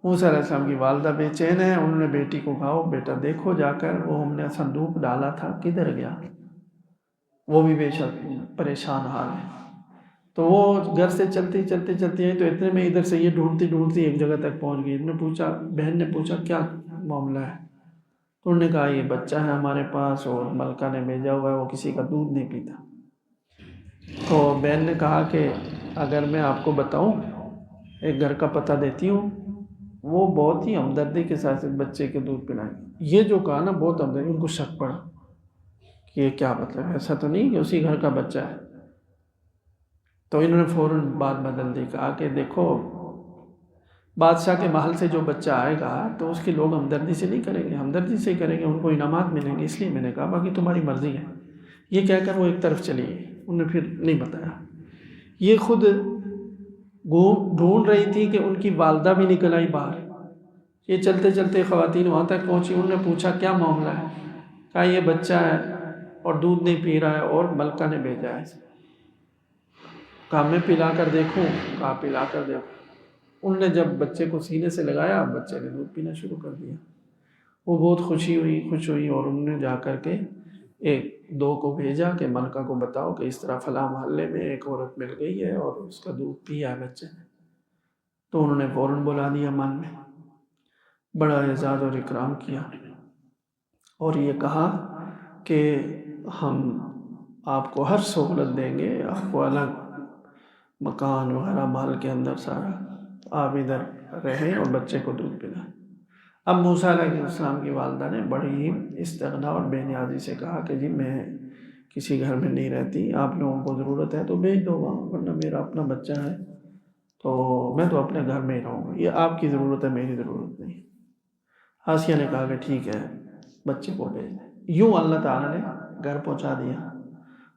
موسیٰ علیہ السلام کی والدہ بے چین ہے، انہوں نے بیٹی کو کہا بیٹا دیکھو جا کر وہ ہم نے صندوق ڈالا تھا کدھر گیا، وہ بھی بے شک پریشان حال ہے۔ تو وہ گھر سے چلتی چلتی تو اتنے میں ادھر سے یہ ڈھونڈتی ایک جگہ تک پہنچ گئی۔ بہن نے پوچھا کیا معاملہ ہے؟ تو انہوں نے کہا یہ بچہ ہے ہمارے پاس اور ملکہ نے بھیجا ہوا ہے، وہ کسی کا دودھ نہیں پیتا۔ تو بہن نے کہا کہ اگر میں آپ کو بتاؤں، ایک گھر کا پتہ دیتی ہوں، وہ بہت ہی ہمدردی کے ساتھ بچے کے دودھ پلائیں گے۔ یہ جو کہا نا بہت ہمدردی، ان کو شک پڑا کہ یہ کیا مطلب ہے، ایسا تو نہیں کہ اسی گھر کا بچہ ہے۔ تو انہوں نے فوراً بات بدل دی، کہا کہ دیکھو بادشاہ کے محل سے جو بچہ آئے گا تو اس کے لوگ ہمدردی سے نہیں کریں گے، ہمدردی سے کریں گے، ان کو انعامات ملیں گے، اس لیے میں نے کہا، باقی تمہاری مرضی ہے۔ یہ کہہ کر وہ ایک طرف چلی گئی، انہوں نے پھر نہیں بتایا۔ یہ خود ڈھونڈ رہی تھی کہ ان کی والدہ بھی نکل آئی باہر۔ یہ چلتے چلتے خواتین وہاں تک پہنچی، انہوں نے پوچھا کیا معاملہ ہے؟ کہا یہ بچہ ہے اور دودھ نہیں پی رہا ہے اور ملکہ نے بھیجا ہے۔ کہا میں پلا کر دیکھوں؟ کہا پلا کر دیکھو۔ انہوں نے جب بچے کو سینے سے لگایا، بچے نے دودھ پینا شروع کر دیا۔ وہ بہت خوش ہوئی اور انہوں نے جا کر کے ایک دو کو بھیجا کہ ملکہ کو بتاؤ کہ اس طرح فلاں محلے میں ایک عورت مل گئی ہے اور اس کا دودھ پیا ہے بچے نے۔ تو انہوں نے فوراً بلا دیا من میں، بڑا اعزاز اور اکرام کیا، اور یہ کہا کہ ہم آپ کو ہر سہولت دیں گے، آپ کو الگ مکان وغیرہ محل کے اندر سارا، آپ ادھر رہیں اور بچے کو دودھ پلائیں۔ اب موسیٰ علیہ السلام کی والدہ نے بڑی ہی استغنا اور بے نیازی سے کہا کہ جی میں کسی گھر میں نہیں رہتی، آپ لوگوں کو ضرورت ہے تو بھیج دو وہاں، ورنہ میرا اپنا بچہ ہے تو میں تو اپنے گھر میں ہی رہوں گا، یہ آپ کی ضرورت ہے، میری ضرورت نہیں۔ آسیہ نے کہا کہ ٹھیک ہے بچے کو بھیج دیں۔ یوں اللہ تعالیٰ نے گھر پہنچا دیا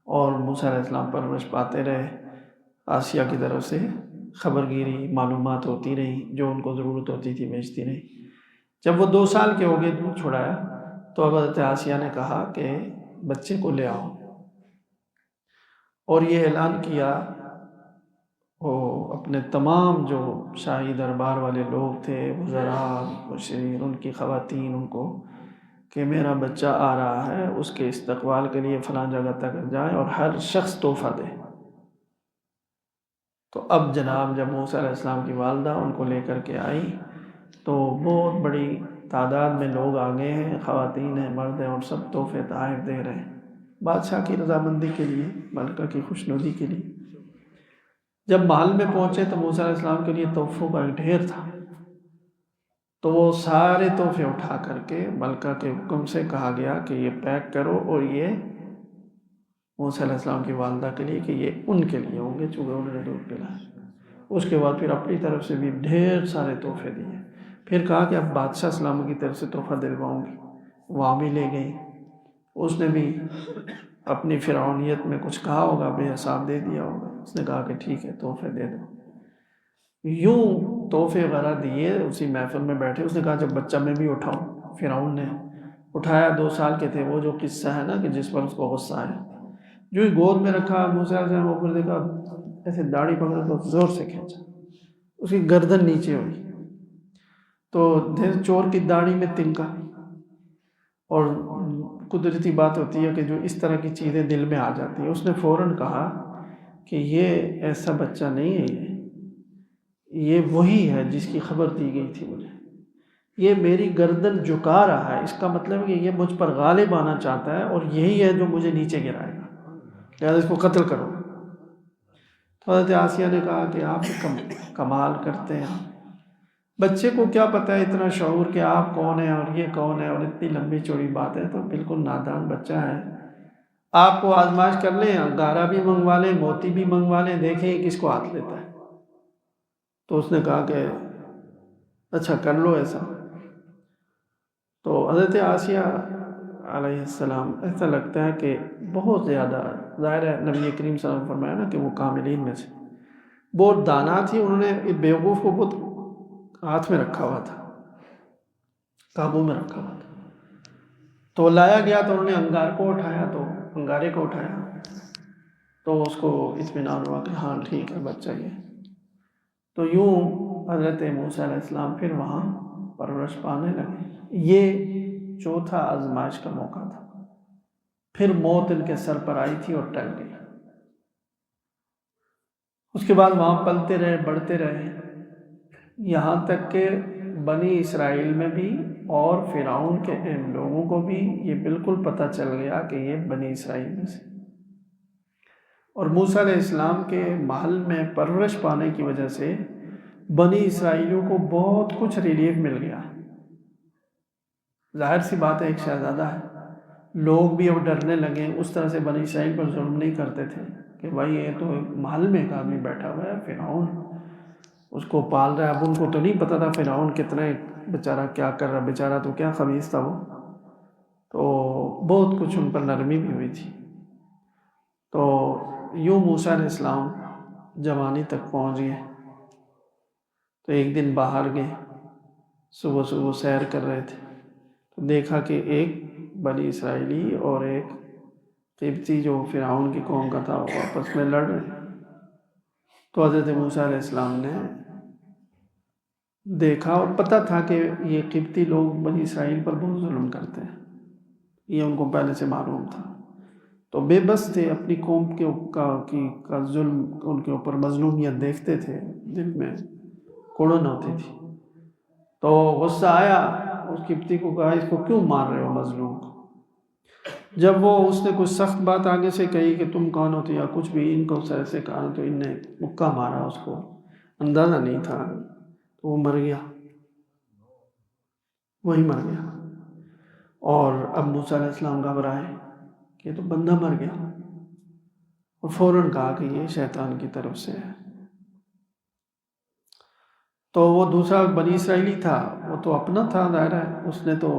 اور موسیٰ علیہ السلام پرورش پاتے رہے۔ آسیہ کی طرف سے خبر گیری، معلومات ہوتی رہی، جو ان کو ضرورت ہوتی تھی بھیجتی رہی۔ جب وہ 2 سال کے ہو گئے، دودھ چھڑایا، تو اب حضرت آسیہ نے کہا کہ بچے کو لے آؤ، اور یہ اعلان کیا وہ اپنے تمام جو شاہی دربار والے لوگ تھے، وزراء، مشیر، ان کی خواتین، ان کو کہ میرا بچہ آ رہا ہے، اس کے استقبال کے لیے فلاں جگہ تک جائیں اور ہر شخص تحفہ دے۔ تو اب جناب جب موسیٰ علیہ السلام کی والدہ ان کو لے کر کے آئی تو بہت بڑی تعداد میں لوگ آ گئے ہیں، خواتین ہیں، مرد ہیں، اور سب تحفے تحائف دے رہے ہیں بادشاہ کی رضامندی کے لیے، ملکہ کی خوشنودی کے لیے۔ جب محل میں پہنچے تو موسیٰ علیہ السلام کے لیے تحفوں کا ایک ڈھیر تھا، تو وہ سارے تحفے اٹھا کر کے ملکہ کے حکم سے کہا گیا کہ یہ پیک کرو، اور یہ موسیٰ علیہ السلام کی والدہ کے لیے کہ یہ ان کے لیے ہوں گے چونکہ انہوں نے دودھ پلایا۔ اس کے بعد پھر اپنی طرف سے بھی ڈھیر سارے تحفے دیے، پھر کہا کہ اب بادشاہ سلام کی طرف سے تحفہ دلواؤں گی، وہاں بھی لے گئی۔ اس نے بھی اپنی فرعونیت میں کچھ کہا ہوگا، بے حساب دے دیا ہوگا، اس نے کہا کہ ٹھیک ہے تحفے دے دو۔ یوں تحفے وغیرہ دیے، اسی محفل میں بیٹھے، اس نے کہا جب بچہ میں بھی اٹھاؤں۔ فرعون نے اٹھایا، 2 سال کے تھے، وہ جو قصہ ہے نا کہ جس پر اس کو غصہ آیا، جو ہی گود میں رکھا، موسیٰ علیہ السلام اوپر دیکھا، ایسے داڑھی پکڑ کر زور سے کھینچا، اس کی گردن نیچے ہوئی، تو چور کی داڑھی میں تنکا، اور قدرتی بات ہوتی ہے کہ جو اس طرح کی چیزیں دل میں آ جاتی ہیں۔ اس نے فوراً کہا کہ یہ ایسا بچہ نہیں ہے، یہ وہی ہے جس کی خبر دی گئی تھی مجھے، یہ میری گردن جھکا رہا ہے، اس کا مطلب ہے کہ یہ مجھ پر غالب آنا چاہتا ہے اور یہی ہے جو مجھے نیچے گرائے گا، لہٰذا اس کو قتل کرو۔ تو حضرت آسیہ نے کہا کہ آپ کمال کرتے ہیں، بچے کو کیا پتہ ہے اتنا شعور کہ آپ کون ہیں اور یہ کون ہے، اور اتنی لمبی چوڑی بات ہے، تو بالکل نادان بچہ ہے۔ آپ کو آزمائش کر لیں، انگارہ بھی منگوا لیں، موتی بھی منگوا لیں، دیکھیں کس کو ہاتھ لیتا ہے۔ تو اس نے کہا کہ اچھا کر لو ایسا۔ تو حضرت آسیہ علیہ السلام ایسا لگتا ہے کہ بہت زیادہ، ظاہر ہے نبی کریم صلی اللہ علیہ وسلم نے فرمایا نا کہ وہ کاملین میں سے بہت دانا تھی، انہوں نے بیوقوف کو بہت ہاتھ میں رکھا ہوا تھا، قابو میں رکھا ہوا تھا۔ تو لایا گیا تو انہوں نے انگار کو اٹھایا، تو انگارے کو اٹھایا تو اس کو اطمینان ہوا کہ ہاں ٹھیک ہے بچہ یہ۔ تو یوں حضرت موسیٰ علیہ السلام پھر وہاں پرورش پانے لگے۔ یہ چوتھا آزمائش کا موقع تھا۔ پھر موت ان کے سر پر آئی تھی اور ٹل گئی۔ اس کے بعد وہاں پلتے رہے، بڑھتے رہے، یہاں تک کہ بنی اسرائیل میں بھی اور فرعون کے ان لوگوں کو بھی یہ بالکل پتہ چل گیا کہ یہ بنی اسرائیل میں سے، اور موسیٰ علیہ السلام کے محل میں پرورش پانے کی وجہ سے بنی اسرائیلیوں کو بہت کچھ ریلیف مل گیا۔ ظاہر سی بات ہے ایک شہزادہ ہے، لوگ بھی اب ڈرنے لگے، اس طرح سے بنی اسرائیل پر ظلم نہیں کرتے تھے کہ بھائی یہ تو محل میں ایک آدمی بیٹھا ہوا ہے، فرعون اس کو پال رہا ہے۔ اب ان کو تو نہیں پتہ تھا فرعون کتنا بیچارہ کیا کر رہا، بیچارہ تو کیا خبیث تھا وہ، تو بہت کچھ ان پر نرمی بھی ہوئی تھی۔ تو یوں موسیٰ علیہ السلام جوانی تک پہنچ گئے۔ تو ایک دن باہر گئے، صبح صبح سیر کر رہے تھے، تو دیکھا کہ ایک بنی اسرائیلی اور ایک قبطی جو فرعون کی قوم کا تھا وہ آپس میں لڑ رہے۔ تو حضرت موسیٰ علیہ السلام نے دیکھا اور پتہ تھا کہ یہ قبطی لوگ بنی اسرائیل پر بہت ظلم کرتے ہیں، یہ ان کو پہلے سے معلوم تھا۔ تو بے بس تھے، اپنی قوم کا ظلم، ان کے اوپر مظلومیت دیکھتے تھے، دل میں کڑن ہوتی تھی۔ تو غصہ آیا، اس قبطی کو کہا اس کو کیوں مار رہے ہو مظلوم کو؟ جب اس نے کچھ سخت بات آگے سے کہی کہ تم کون ہوتے یا کچھ بھی، ان کو سر سے کہا، تو ان نے مکہ مارا، اس کو اندازہ نہیں تھا، تو وہ مر گیا، وہی مر گیا۔ اور اب موسیٰ علیہ السلام گھبرائے کہ یہ تو بندہ مر گیا، اور فوراً کہا کہ یہ شیطان کی طرف سے ہے۔ تو وہ دوسرا بنی اسرائیلی تھا، وہ تو اپنا تھا، ظاہر ہے اس نے تو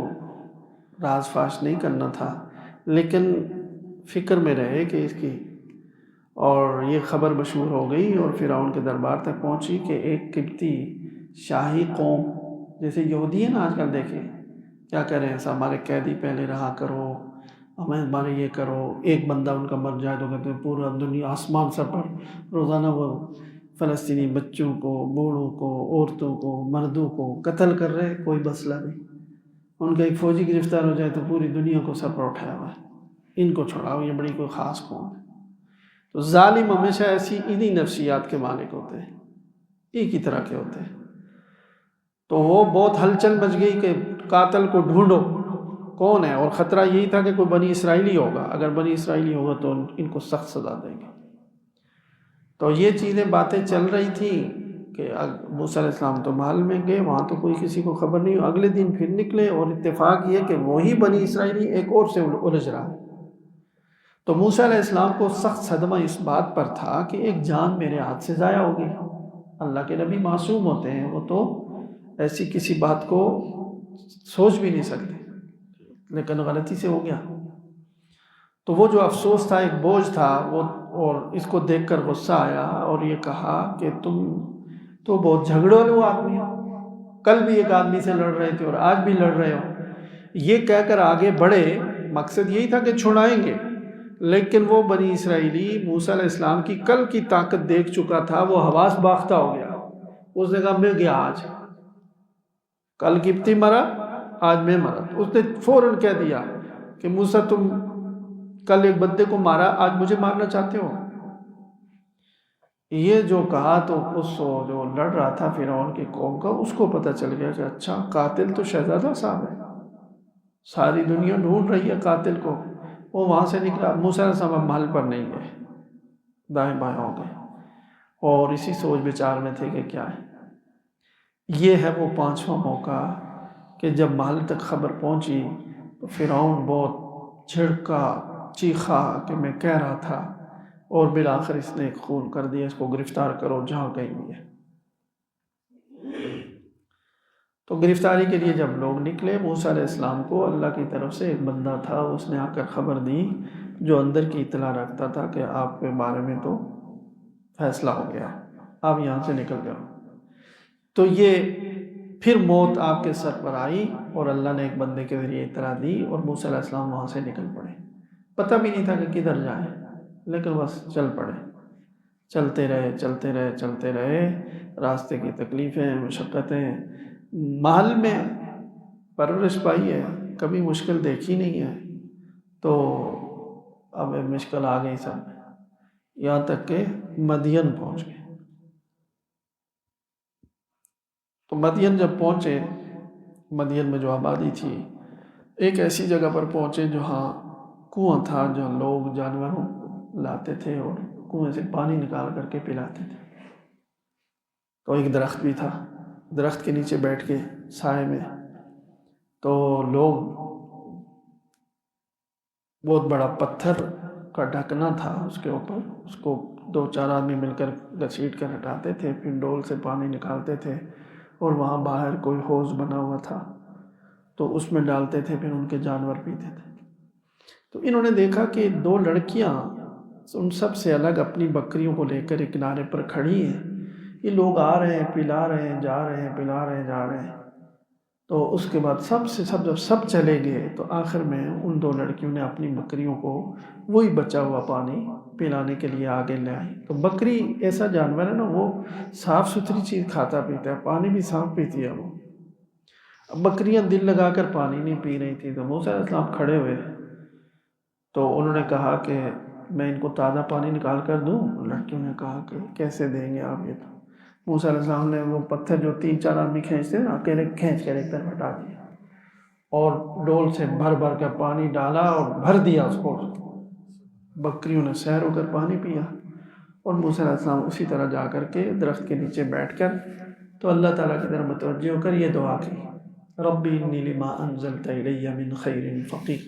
راز فاش نہیں کرنا تھا، لیکن فکر میں رہے کہ اس کی، اور یہ خبر مشہور ہو گئی اور فرعون کے دربار تک پہنچی کہ ایک قبطی شاہی قوم، جیسے یہودی ہیں نا آج کل، دیکھیں کیا کریں، ایسا ہمارے قیدی پہلے رہا کرو، ہمارے یہ کرو، ایک بندہ ان کا مر جائے تو کہتے ہیں پورا دنیا آسمان سر پر روزانہ وہ فلسطینی بچوں کو، بوڑھوں کو، عورتوں کو، مردوں کو قتل کر رہے، کوئی مسئلہ نہیں، ان کا ایک فوجی گرفتار ہو جائے تو پوری دنیا کو سر پر اٹھایا ہوا ہے، ان کو چھوڑاؤ، یہ بڑی کوئی خاص قوم ہے۔ تو ظالم ہمیشہ ایسی انہی نفسیات کے مالک ہوتے ہیں، ایک ہی طرح کے ہوتے ہیں۔ تو وہ بہت ہلچل مچ گئی کہ قاتل کو ڈھونڈو کون ہے، اور خطرہ یہی تھا کہ کوئی بنی اسرائیلی ہوگا، اگر بنی اسرائیلی ہوگا تو ان کو سخت سزا دیں گے۔ تو یہ چیزیں باتیں چل رہی تھیں کہ موسیٰ علیہ السلام تو محل میں گئے، وہاں تو کوئی کسی کو خبر نہیں، اگلے دن پھر نکلے اور اتفاق یہ کہ وہی بنی اسرائیلی ایک اور سے الجھ رہا ہے۔ تو موسیٰ علیہ السلام کو سخت صدمہ اس بات پر تھا کہ ایک جان میرے ہاتھ سے ضائع ہو گئی۔ اللہ کے نبی معصوم ہوتے ہیں، وہ تو ایسی کسی بات کو سوچ بھی نہیں سکتے، لیکن غلطی سے ہو گیا۔ تو وہ جو افسوس تھا، ایک بوجھ تھا وہ، اور اس کو دیکھ کر غصہ آیا اور یہ کہا کہ تم تو بہت جھگڑالو آدمی ہو، کل بھی ایک آدمی سے لڑ رہے تھے اور آج بھی لڑ رہے ہو۔ یہ کہہ کر آگے بڑھے، مقصد یہی تھا کہ چھڑائیں گے، لیکن وہ بنی اسرائیلی موسیٰ علیہ السلام کی کل کی طاقت دیکھ چکا تھا، وہ حواس باختہ ہو گیا۔ اس نے کہا میں گیا آج، کل قبطی مرا آج میں مرا۔ اس نے فوراً کہہ دیا کہ موسیٰ تم کل ایک بندے کو مارا، آج مجھے مارنا چاہتے ہو؟ یہ جو کہا تو اس جو لڑ رہا تھا فرعون کی قوم کا، اس کو پتہ چل گیا کہ اچھا قاتل تو شہزادہ صاحب ہے، ساری دنیا ڈھونڈ رہی ہے قاتل کو۔ وہ وہاں سے نکلا، موسیٰ علیہ السلام اب محل پر نہیں گئے، دائیں بائیں ہو گئے اور اسی سوچ بچار میں تھے کہ کیا ہے۔ یہ ہے وہ 5واں موقع کہ جب محل تک خبر پہنچی تو فرعون بہت جھڑکا، چیخا کہ میں کہہ رہا تھا، اور بالآخر اس نے خون کر دیا، اس کو گرفتار کرو جہاں کہیں بھی ہے۔ تو گرفتاری کے لیے جب لوگ نکلے، موسیٰ علیہ السلام کو اللہ کی طرف سے ایک بندہ تھا، اس نے آ کر خبر دی جو اندر کی اطلاع رکھتا تھا کہ آپ کے بارے میں تو فیصلہ ہو گیا، آپ یہاں سے نکل جاؤ۔ تو یہ پھر موت آپ کے سر پر آئی اور اللہ نے ایک بندے کے ذریعے اطلاع دی اور موسیٰ علیہ السلام وہاں سے نکل پڑے۔ پتہ بھی نہیں تھا کہ کدھر جائیں، لیکن بس چل پڑے، چلتے رہے چلتے رہے چلتے رہے۔ راستے کی تکلیفیں، مشقتیں، محل میں پرورش پائی ہے، کبھی مشکل دیکھی نہیں ہے، تو اب مشکل آ گئی سب، یہاں تک کہ مدین پہنچ گئے۔ تو مدین جب پہنچے، مدین میں جو آبادی تھی، ایک ایسی جگہ پر پہنچے جہاں کنواں تھا، جہاں لوگ جانوروں کو لاتے تھے اور کنویں سے پانی نکال کر کے پلاتے تھے۔ تو ایک درخت بھی تھا، درخت کے نیچے بیٹھ کے سائے میں، تو لوگ، بہت بڑا پتھر کا ڈھکنا تھا اس کے اوپر، اس کو 2-4 آدمی مل کر گھسیٹ کر ہٹاتے تھے، پھر ڈول سے پانی نکالتے تھے، اور وہاں باہر کوئی حوض بنا ہوا تھا تو اس میں ڈالتے تھے، پھر ان کے جانور پیتے تھے۔ تو انہوں نے دیکھا کہ 2 لڑکیاں ان سب سے الگ اپنی بکریوں کو لے کر ایک کنارے پر کھڑی ہیں، یہ لوگ آ رہے ہیں، پلا رہے ہیں، جا رہے ہیں، پلا رہے ہیں، جا رہے ہیں۔ تو اس کے بعد جب سب چلے گئے تو آخر میں ان 2 لڑکیوں نے اپنی بکریوں کو وہی بچا ہوا پانی پلانے کے لیے آگے لے آئی۔ تو بکری ایسا جانور ہے نا، وہ صاف ستھری چیز کھاتا پیتا ہے، پانی بھی صاف پیتی ہے وہ۔ اب بکریاں دل لگا کر پانی نہیں پی رہی تھی، تو موسیٰ علیہ السلام کھڑے ہوئے، تو انہوں نے کہا کہ میں ان کو تازہ پانی نکال کر دوں؟ لڑکیوں نے کہا کہ کیسے دیں گے آپ؟ یہ تو موسیٰ علیہ السلام نے وہ پتھر جو 3-4 آدمی کھینچتے نا، اکیلے کھینچ کر ایک طرف ہٹا دیا اور ڈول سے بھر بھر کر پانی ڈالا اور بھر دیا اس کو۔ بکریوں نے سیر ہو کر پانی پیا، اور موسیٰ علیہ السلام اسی طرح جا کر کے درخت کے نیچے بیٹھ کر تو اللہ تعالیٰ کی طرف متوجہ ہو کر یہ دعا کی، ربی انی لما انزلت الی من خیر فقیر۔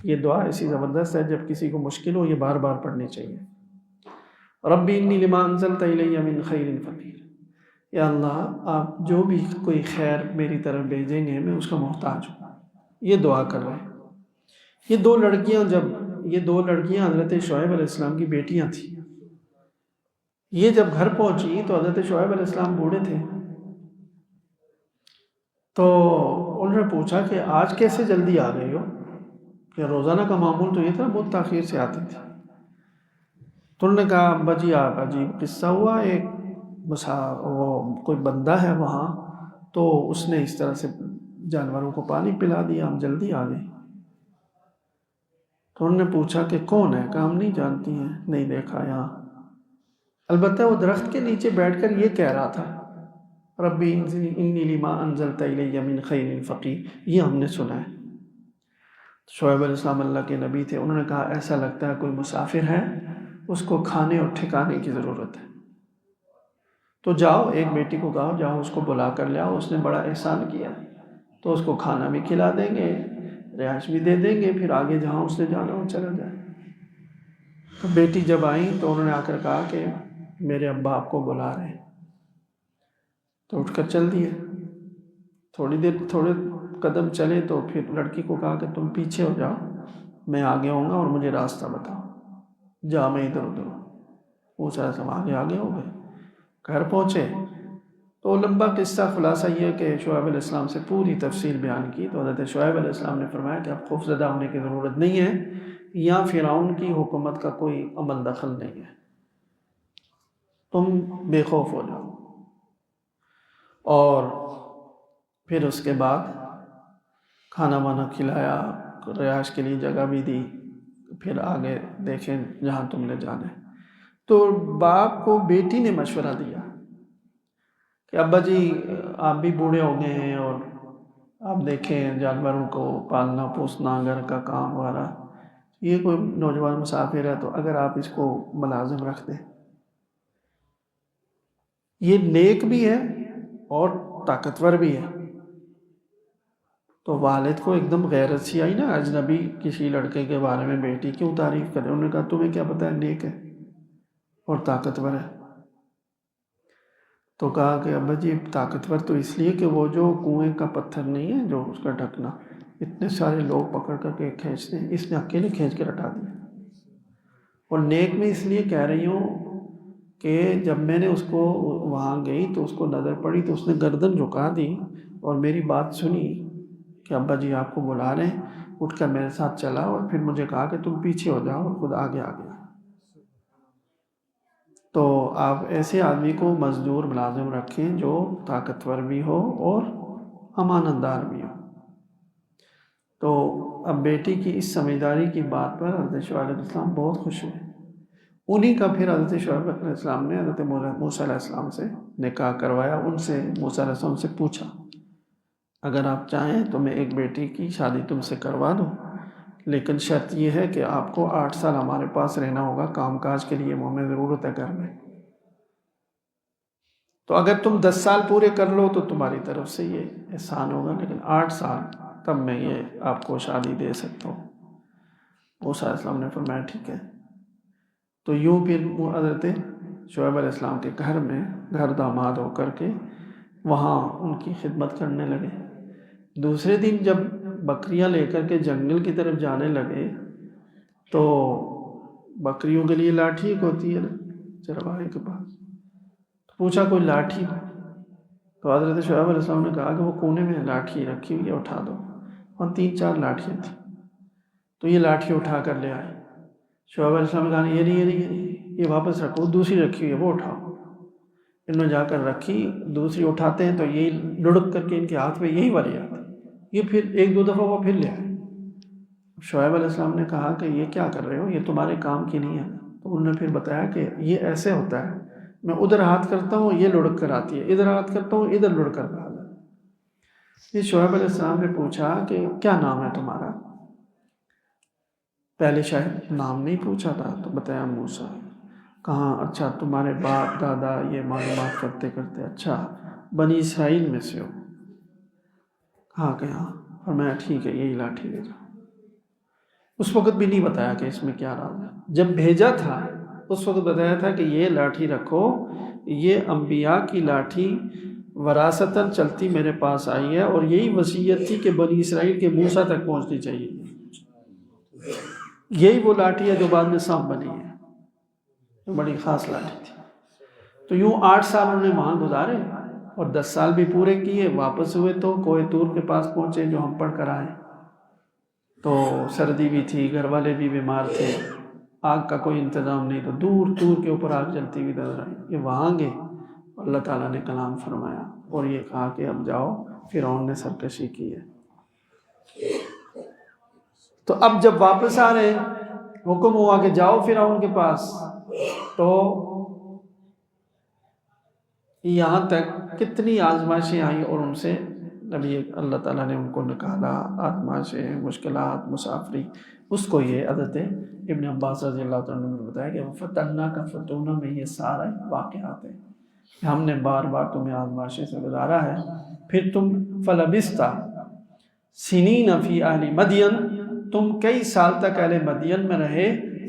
یہ دعا ایسی زبردست ہے، جب کسی کو مشکل ہو یہ بار بار پڑھنی چاہیے۔ ربی انی لما انزلت الی من خیر فقیر، یا اللہ آپ جو بھی کوئی خیر میری طرف بھیجیں گے میں اس کا محتاج ہوں۔ یہ دعا کر رہے ہیں۔ یہ 2 لڑکیاں حضرت شعیب علیہ السلام کی بیٹیاں تھیں۔ یہ جب گھر پہنچی تو حضرت شعیب علیہ السلام بوڑھے تھے، تو انہوں نے پوچھا کہ آج کیسے جلدی آ گئے ہو؟ کہ روزانہ کا معمول تو یہ تھا بہت تاخیر سے آتے تھے۔ تو انہوں نے کہا ابا جی آپ عجیب قصہ ہوا، ایک وہ کوئی بندہ ہے وہاں، تو اس نے اس طرح سے جانوروں کو پانی پلا دیا، ہم جلدی آ گئے۔ تو انہوں نے پوچھا کہ کون ہے؟ کہا ہم نہیں جانتی ہیں، نہیں دیکھا یہاں، البتہ وہ درخت کے نیچے بیٹھ کر یہ کہہ رہا تھا ربی انی لما انزلت الی من خیر فقیر، یہ ہم نے سنا ہے۔ شعیب علیہ السلام اللہ کے نبی تھے، انہوں نے کہا ایسا لگتا ہے کوئی مسافر ہے، اس کو کھانے اور ٹھکانے کی ضرورت ہے، تو جاؤ، ایک بیٹی کو کہو جاؤ اس کو بلا کر لے آؤ، اس نے بڑا احسان کیا، تو اس کو کھانا بھی کھلا دیں گے، رہائش بھی دے دیں گے، پھر آگے جہاں اس نے جانا ہو چلا جائے۔ تو بیٹی جب آئیں تو انہوں نے آ کر کہا کہ میرے ابا آپ کو بلا رہے ہیں، تو اٹھ کر چل دیے۔ تھوڑے قدم چلے تو پھر لڑکی کو کہا کہ تم پیچھے ہو جاؤ، میں آگے ہوں گا اور مجھے راستہ بتاؤ، جا میں ادھر ادھر ہوں۔ وہ سارا سب آگے ہو گئے، گھر پہنچے تو لمبا قصہ، خلاصہ یہ کہ شعیب علیہ السلام سے پوری تفصیل بیان کی، تو حضرت شعیب علیہ السلام نے فرمایا کہ اب خوف زدہ ہونے کی ضرورت نہیں ہے، یہاں فرعون کی حکومت کا کوئی عمل دخل نہیں ہے، تم بے خوف ہو جاؤ۔ اور پھر اس کے بعد کھانا وانا کھلایا، رہائش کے لیے جگہ بھی دی، پھر آگے دیکھیں جہاں تم نے جانا ہے۔ تو باپ کو بیٹی نے مشورہ دیا کہ ابا جی آپ بھی بوڑھے ہو گئے ہیں اور آپ دیکھیں جانوروں کو پالنا پوسنا، گھر کا کام وغیرہ، یہ کوئی نوجوان مسافر ہے تو اگر آپ اس کو ملازم رکھ دیں، یہ نیک بھی ہے اور طاقتور بھی ہے۔ تو والد کو ایک دم غیرت سی آئی نا، اجنبی کسی لڑکے کے بارے میں بیٹی کیوں تعریف کرے؟ انہوں نے کہا تمہیں کیا پتہ ہے نیک ہے اور طاقتور ہے؟ تو کہا کہ ابا جی طاقتور تو اس لیے کہ وہ جو کنویں کا پتھر نہیں ہے جو اس کا ڈھکنا، اتنے سارے لوگ پکڑ کر کے کھینچتے ہیں، اس نے اکیلے کھینچ کے ہٹا دیا۔ اور نیک میں اس لیے کہہ رہی ہوں کہ جب میں نے اس کو وہاں گئی تو اس کو نظر پڑی تو اس نے گردن جھکا دی اور میری بات سنی کہ ابا جی آپ کو بلا رہے ہیں، اٹھ کر میرے ساتھ چلا اور پھر مجھے کہا کہ تم پیچھے ہو جاؤ اور خود آگے آ گیا۔ تو آپ ایسے آدمی کو مزدور ملازم رکھیں جو طاقتور بھی ہو اور امانت دار بھی ہو۔ تو اب بیٹی کی اس سمجھداری کی بات پر حضرت شعیب علیہ السلام بہت خوش ہوئے۔ انہی کا پھر حضرت شعیب علیہ السلام نے حضرت موسیٰ علیہ السلام سے نکاح کروایا۔ ان سے موسیٰ علیہ السلام سے پوچھا اگر آپ چاہیں تو میں ایک بیٹی کی شادی تم سے کروا دوں، لیکن شرط یہ ہے کہ آپ کو 8 سال ہمارے پاس رہنا ہوگا، کام کاج کے لیے ہمیں ضرورت ہے گھر میں، تو اگر تم 10 سال پورے کر لو تو تمہاری طرف سے یہ احسان ہوگا، لیکن 8 سال تب میں یہ آپ کو شادی دے سکتا ہوں۔ موسیٰ علیہ السلام نے فرمایا ٹھیک ہے۔ تو یوں پھر حضرت شعیب علیہ السلام کے گھر میں گھر داماد ہو کر کے وہاں ان کی خدمت کرنے لگے۔ دوسرے دن جب بکریاں لے کر کے جنگل کی طرف جانے لگے تو بکریوں کے لیے لاٹھی ایک ہوتی ہے نا چرواہے کے پاس، تو پوچھا کوئی لاٹھی؟ تو حضرت شعیب علیہ السلام نے کہا کہ وہ کونے میں لاٹھی رکھی ہوئی ہے، اٹھا دو۔ اور 3-4 لاٹھیاں تھیں، تو یہ لاٹھی اٹھا کر لے آئے۔ شعیب علیہ السلام نے کہا یہ نہیں، یہ واپس رکھو، دوسری رکھی ہوئی ہے وہ اٹھاؤ۔ انہوں نے جا کر رکھی، دوسری اٹھاتے ہیں تو یہی لڑک کر کے ان کے ہاتھ میں یہی والی آتی، یہ پھر 1-2 دفعہ وہ پھر لے آئے۔ شعیب علیہ السلام نے کہا کہ یہ کیا کر رہے ہو، یہ تمہارے کام کی نہیں ہے۔ تو انہوں نے پھر بتایا کہ یہ ایسے ہوتا ہے، میں ادھر ہاتھ کرتا ہوں یہ لڑک کر آتی ہے، ادھر ہاتھ کرتا ہوں ادھر لڑک کر آ جاتی ہے۔ یہ شعیب علیہ السلام نے پوچھا کہ کیا نام ہے تمہارا؟ پہلے شاید نام نہیں پوچھا تھا تو بتایا موسیٰ۔ کہاں اچھا تمہارے باپ دادا یہ معلومات کرتے کرتے اچھا بنی اسرائیل میں سے ہو؟ کہا کہ ہاں۔ اور میں ٹھیک ہے یہی لاٹھی لے جاؤ۔ اس وقت بھی نہیں بتایا کہ اس میں کیا راز ہے، جب بھیجا تھا اس وقت بتایا تھا کہ یہ لاٹھی رکھو، یہ انبیاء کی لاٹھی وراثتاً چلتی میرے پاس آئی ہے، اور یہی وصیت تھی کہ بنی اسرائیل کے موسیٰ تک پہنچنی چاہیے، یہی وہ لاٹھی ہے جو بعد میں سانپ بنی ہے، تو بڑی خاص لاٹھی تھی۔ تو یوں 8 سال انہوں نے وہاں گزارے اور 10 سال بھی پورے کیے۔ واپس ہوئے تو کوہ طور کے پاس پہنچے جو ہم پڑھ کر آئے، تو سردی بھی تھی، گھر والے بھی بیمار تھے، آگ کا کوئی انتظام نہیں، تو دور دور کے اوپر آگ جلتی ہوئی نظر آئی۔ یہ وہاں گئے، اللہ تعالیٰ نے کلام فرمایا اور یہ کہا کہ اب جاؤ، فرعون نے سرکشی کی ہے۔ تو اب جب واپس آ رہے حکم ہوا کہ جاؤ فرعون کے پاس، تو یہاں تک کتنی آزمائشیں آئیں اور ان سے نبی اللہ تعالیٰ نے ان کو نکالا، آزمائشیں، مشکلات، مسافری۔ اس کو یہ حضرت ابن عباس رضی اللہ عنہ نے بتایا کہ فتنہ کا فتونہ میں یہ سارے واقعات ہیں کہ ہم نے بار بار تمہیں آزمائشیں سے گزارا ہے۔ پھر تم فلبستا سنین فی اہل مدین، تم کئی سال تک اہل مدین میں رہے،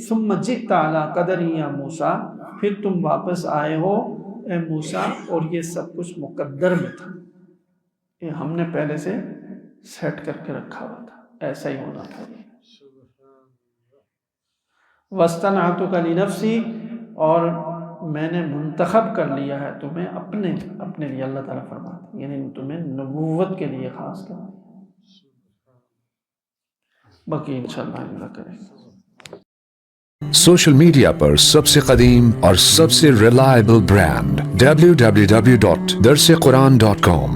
ثم جئت علی قدر یا موسیٰ، پھر تم واپس آئے ہو اے موسیٰ، اور یہ سب کچھ مقدر میں تھا، یہ ہم نے پہلے سے سیٹ کر کے رکھا ہوا تھا، ایسا ہی ہونا تھا۔ وَاسْتَنْعَتُكَ لِنَفْسِي، اور میں نے منتخب کر لیا ہے تمہیں اپنے لیے، اللہ تعالیٰ فرماتا ہے، یعنی تمہیں نبوت کے لیے خاص کر دیا۔ باقی انشاءاللہ اللہ کریں گے۔
سوشل میڈیا پر سب سے قدیم اور سب سے ریلائبل برانڈ www.darsequran.com